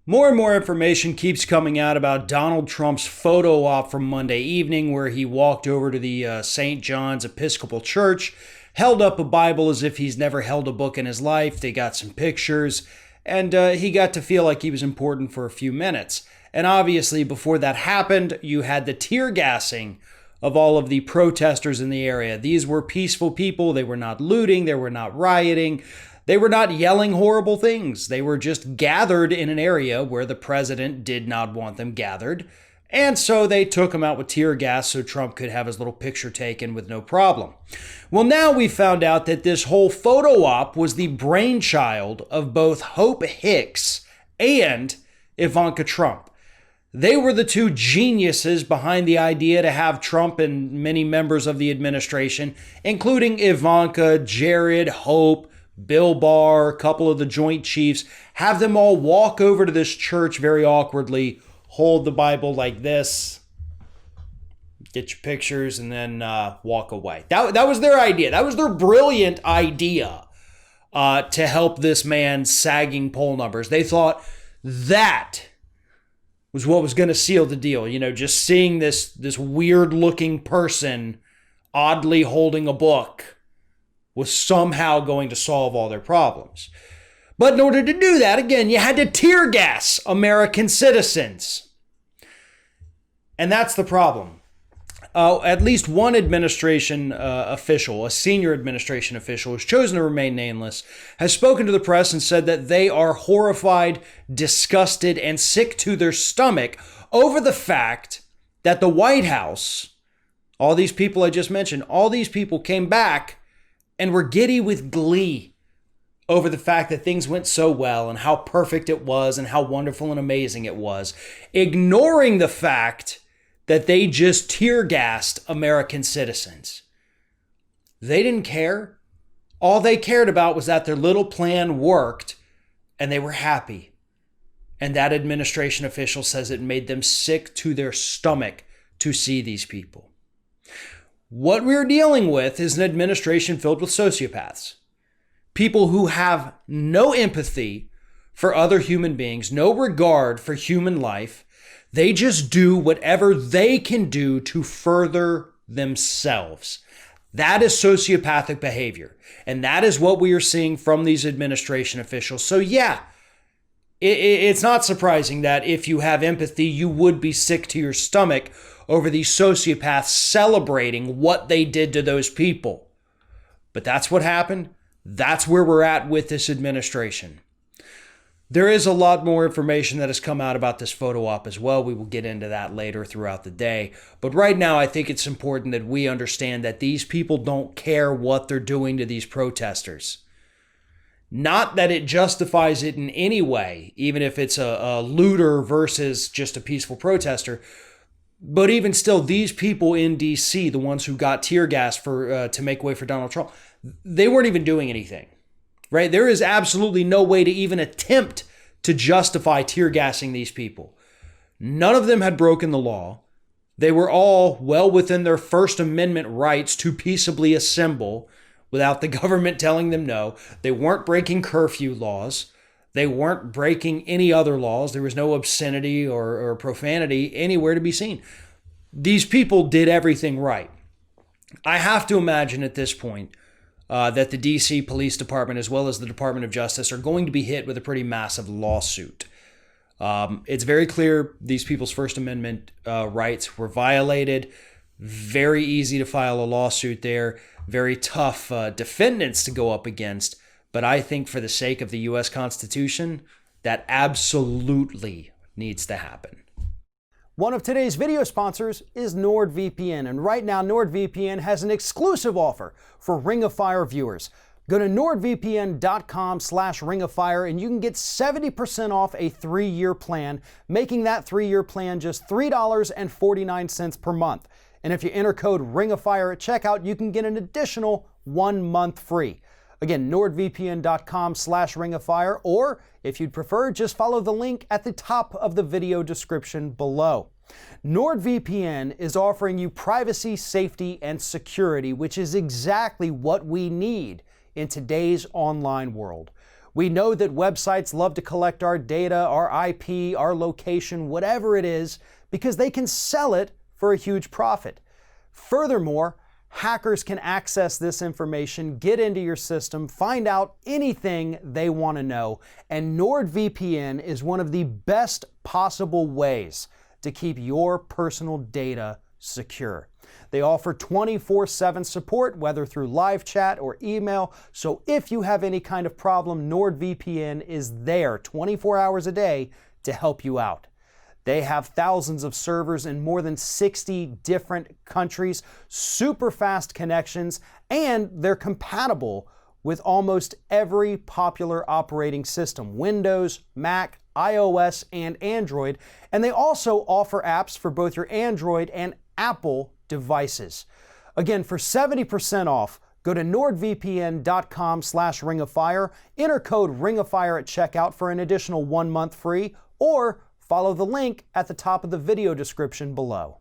More and more information keeps coming out about Donald Trump's photo op from Monday evening, where he walked over to the St. John's Episcopal Church, held up a Bible as if he's never held a book in his life. They got some pictures, and he got to feel like he was important for a few minutes. And obviously, before that happened, you had the tear gassing of all of the protesters in the area. These were peaceful people. They were not looting. They were not rioting. They were not yelling horrible things. They were just gathered in an area where the president did not want them gathered. And so they took him out with tear gas so Trump could have his little picture taken with no problem. Well, now we found out that this whole photo op was the brainchild of both Hope Hicks and Ivanka Trump. They were the two geniuses behind the idea to have Trump and many members of the administration, including Ivanka, Jared, Hope, Bill Barr, a couple of the Joint Chiefs, have them all walk over to this church very awkwardly, hold the Bible like this, get your pictures, and then walk away. That was their idea. That was their brilliant idea to help this man's sagging poll numbers. They thought that was what was going to seal the deal. You know, just seeing this weird-looking person oddly holding a book was somehow going to solve all their problems. But in order to do that, again, you had to tear gas American citizens. And that's the problem. At least one administration official, a senior administration official who's chosen to remain nameless, has spoken to the press and said that they are horrified, disgusted, and sick to their stomach over the fact that the White House, all these people I just mentioned, all these people came back and were giddy with glee over the fact that things went so well and how perfect it was and how wonderful and amazing it was, ignoring the fact that they just tear gassed American citizens. They didn't care. All they cared about was that their little plan worked and they were happy. And that administration official says it made them sick to their stomach to see these people. What we're dealing with is an administration filled with sociopaths. People who have no empathy for other human beings, no regard for human life. They just do whatever they can do to further themselves. That is sociopathic behavior. And that is what we are seeing from these administration officials. So yeah, it's not surprising that if you have empathy, you would be sick to your stomach over these sociopaths celebrating what they did to those people. But that's what happened. That's where we're at with this administration. There is a lot more information that has come out about this photo op as well. We will get into that later throughout the day. But right now, I think it's important that we understand that these people don't care what they're doing to these protesters. Not that it justifies it in any way, even if it's a looter versus just a peaceful protester. But even still, these people in D.C., the ones who got tear gas to make way for Donald Trump, they weren't even doing anything, right? There is absolutely no way to even attempt to justify tear gassing these people. None of them had broken the law. They were all well within their First Amendment rights to peaceably assemble without the government telling them no. They weren't breaking curfew laws. They weren't breaking any other laws. There was no obscenity or profanity anywhere to be seen. These people did everything right. I have to imagine at this point that the D.C. Police Department, as well as the Department of Justice, are going to be hit with a pretty massive lawsuit. It's very clear these people's First Amendment rights were violated. Very easy to file a lawsuit there. Very tough defendants to go up against. But I think for the sake of the U.S. Constitution, that absolutely needs to happen. One of today's video sponsors is NordVPN, and right now NordVPN has an exclusive offer for Ring of Fire viewers. Go to nordvpn.com/Ring of Fire and you can get 70% off a 3-year plan, making that 3-year plan just $3.49 per month. And if you enter code Ring of Fire at checkout, you can get an additional 1 month free. Again, nordvpn.com/Ring of Fire, or if you'd prefer, just follow the link at the top of the video description below. NordVPN is offering you privacy, safety, and security, which is exactly what we need in today's online world. We know that websites love to collect our data, our IP, our location, whatever it is, because they can sell it for a huge profit. Furthermore, hackers can access this information, get into your system, find out anything they want to know, and NordVPN is one of the best possible ways to keep your personal data secure. They offer 24/7 support, whether through live chat or email, so if you have any kind of problem, NordVPN is there 24 hours a day to help you out. They have thousands of servers in more than 60 different countries, super fast connections, and they're compatible with almost every popular operating system: Windows, Mac, iOS, and Android. And they also offer apps for both your Android and Apple devices. Again, for 70% off, go to nordvpn.com/ringofire, enter code ringofire at checkout for an additional 1 month free, or follow the link at the top of the video description below.